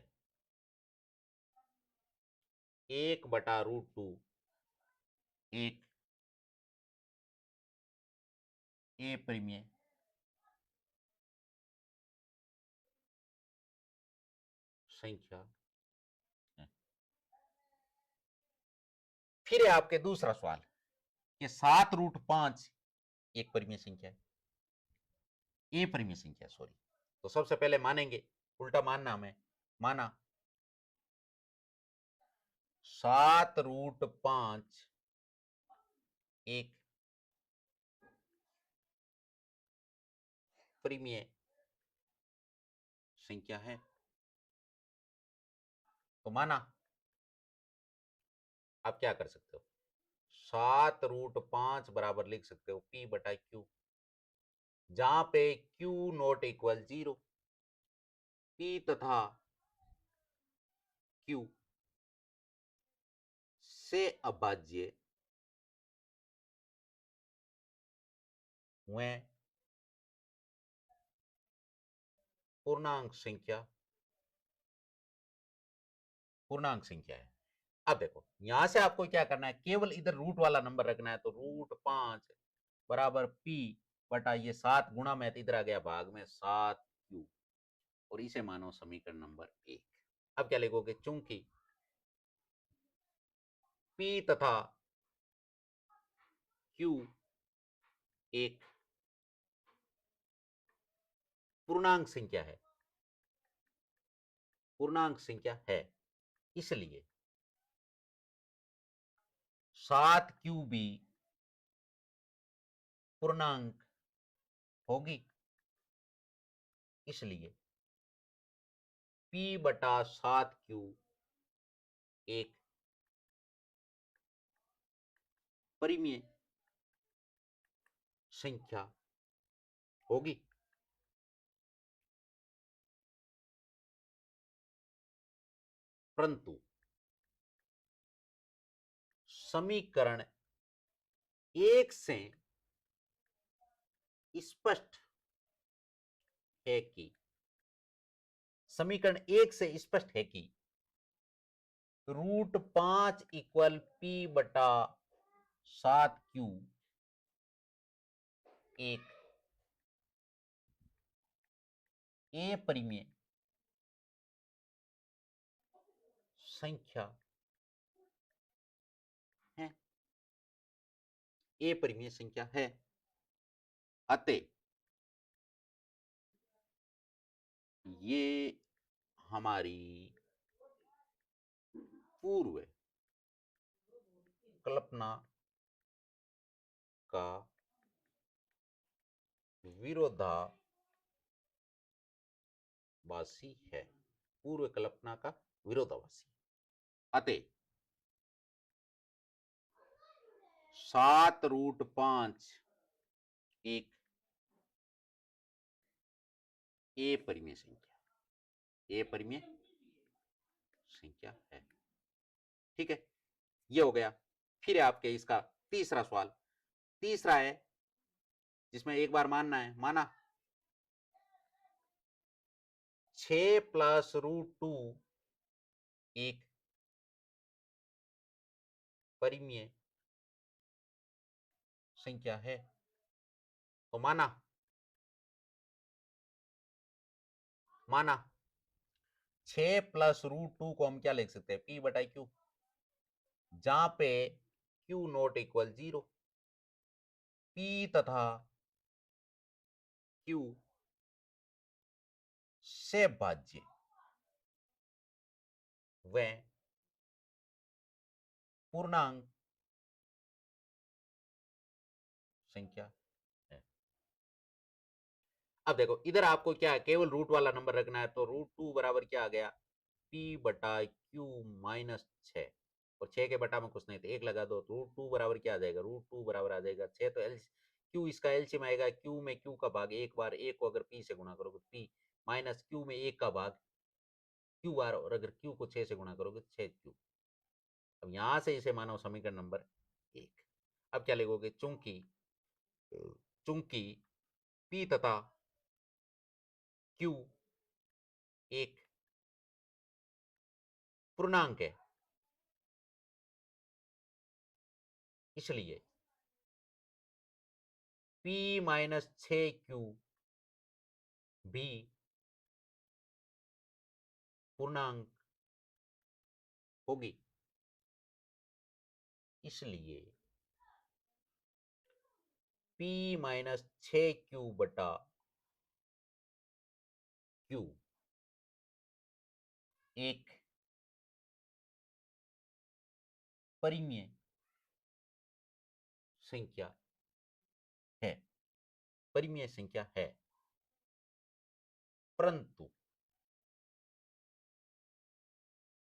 1/√2 एक ए परिमेय संख्या है। फिर है आपके दूसरा सवाल कि 7√5 एक परिमेय संख्या है, ए परिमेय संख्या सॉरी। तो सबसे पहले मानेंगे, उल्टा मानना हमें, माना 7√5 एक परिमेय संख्या है। तो माना, आप क्या कर सकते हो, 7√5 बराबर लिख सकते हो P बटा Q, जहां पे Q नॉट इक्वल 0, P तथा Q से अभाज्य हुए पूर्णांक संख्या है। अब देखो यहां से आपको क्या करना है, केवल इधर रूट वाला नंबर रखना है। तो √5 बराबर P बटा ये 7 गुणा में इधर आ गया भाग में 7Q, और इसे मानो समीकरण नंबर 1। अब क्या लिखोगे, चूंकि P तथा Q एक पूर्णांक संख्या है, इसलिए 7Q भी पूर्णांक होगी। इसलिए P बटा 7Q एक परिमेय संख्या होगी। परंतु समीकरण 1 से स्पष्ट है कि √5 इक्वल P बटा 7Q एक ए परिमेय संख्या है, ए परिमेय संख्या है। अतः ये हमारी पूर्व कल्पना का विरोधाभासी है, पूर्व कल्पना का विरोधाभासी। अतः 7√5 एक ए परिमेय संख्या है। ठीक है, ये हो गया। फिर आपके इसका तीसरा सवाल, तीसरा है जिसमें एक बार मानना है, माना 6 प्लस √2 एक परिमेय संख्या है। तो माना 6 प्लस √2 को हम क्या लिख सकते हैं, P बटा Q, जहां पे Q नॉट इक्वल 0, P तथा Q से भाज्य व पूर्णांक संख्या है। अब देखो इधर आपको क्या है, केवल रूट वाला नंबर रखना है। तो √2 बराबर क्या आ गया, P बटा Q माइनस 6, और 6 के बटा में कुछ नहीं, तो 1 लगा दो। √2 बराबर क्या आ जाएगा, √2 बराबर आ जाएगा 6। तो एल Q इसका एलसीएम आएगा, Q में Q का भाग एक बार, एक को अगर P से गुणा करोगे P माइनस Q में 1 का भाग Q बार, और अगर Q को 6 से गुणा करोगे 6Q। अब यहां से इसे मानो समीकरण नंबर 1। अब क्या लिखोगे, चूंकि चूंकि P तथा Q एक पूर्णांक है, इसलिए P माइनस 6Q भी पूर्णांक होगी। इसलिए p माइनस 6q बटा q एक परिमेय संख्या है, परिमेय संख्या है। परंतु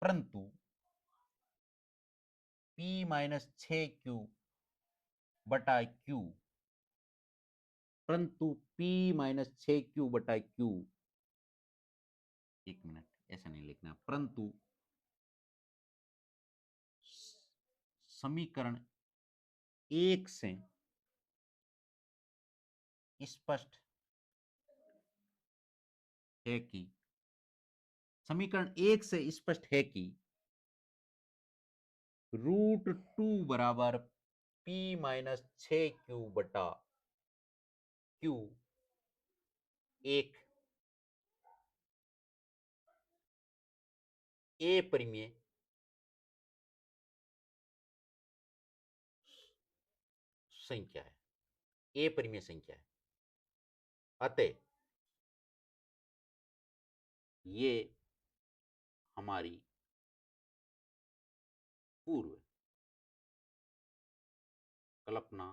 परंतु p माइनस 6q बटा q, परंतु p माइनस 6q बटा q, एक मिनट, ऐसा नहीं लिखना, परंतु समीकरण एक से स्पष्ट है कि समीकरण एक से स्पष्ट है कि √2 बराबर p माइनस 6q बटा q एक ए परिमेय संख्या है, ए परिमेय संख्या है। अतः ये हमारी पूर्व कल्पना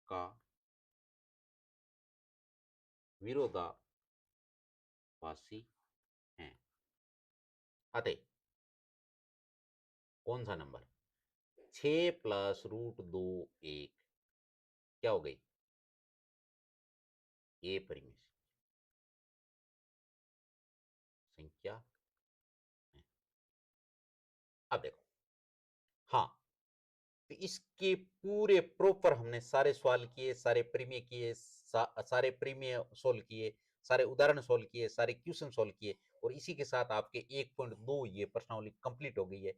का विरोधाभासी है। अतः कौन सा नंबर 6 प्लस √2 एक क्या हो गई, ए परिमेय संख्या है। अब देखो, हाँ, तो इसके पूरे प्रॉपर हमने सारे सवाल किए, सारे प्रीमियर किए, सारे प्रीमियर सोल्व किए, सारे उदाहरण सोल्व किए, सारे क्वेश्चन सोल्व किए, और इसी के साथ आपके 1.2 ये प्रश्नावली कंप्लीट हो गई है।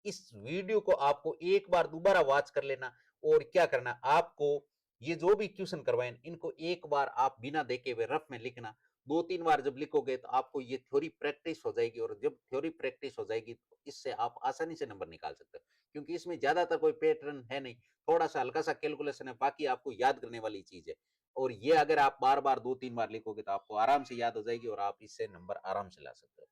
इस वीडियो को आपको एक बार दोबारा वॉच कर लेना, और क्या करना, आपको ये जो भी क्वेश्चन करवाए इनको एक बार आप बिना देखे हुए रफ में लिखना। 2-3 बार जब लिखोगे तो आपको ये थ्योरी प्रैक्टिस हो जाएगी, और जब थ्योरी प्रैक्टिस हो जाएगी तो इससे आप आसानी से नंबर निकाल सकते हो, क्योंकि इसमें ज्यादातर कोई पैटर्न है नहीं, थोड़ा सा हल्का सा कैलकुलेशन है, बाकी आपको याद करने वाली चीज है। और ये अगर आप बार बार 2-3 बार लिखोगे तो आपको आराम से याद हो जाएगी, और आप इससे नंबर आराम से ला सकते हो।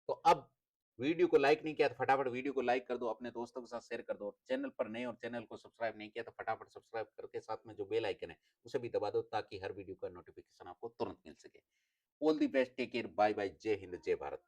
तो अब वीडियो को लाइक नहीं किया तो फटाफट वीडियो को लाइक कर दो, अपने दोस्तों के साथ शेयर कर दो, चैनल पर नए और चैनल को सब्सक्राइब नहीं किया तो फटाफट सब्सक्राइब करके साथ में जो बेल आइकन है उसे भी दबा दो, ताकि हर वीडियो का नोटिफिकेशन आपको तुरंत मिल सके। All the best, take care, bye bye, जय हिंद, जय भारत।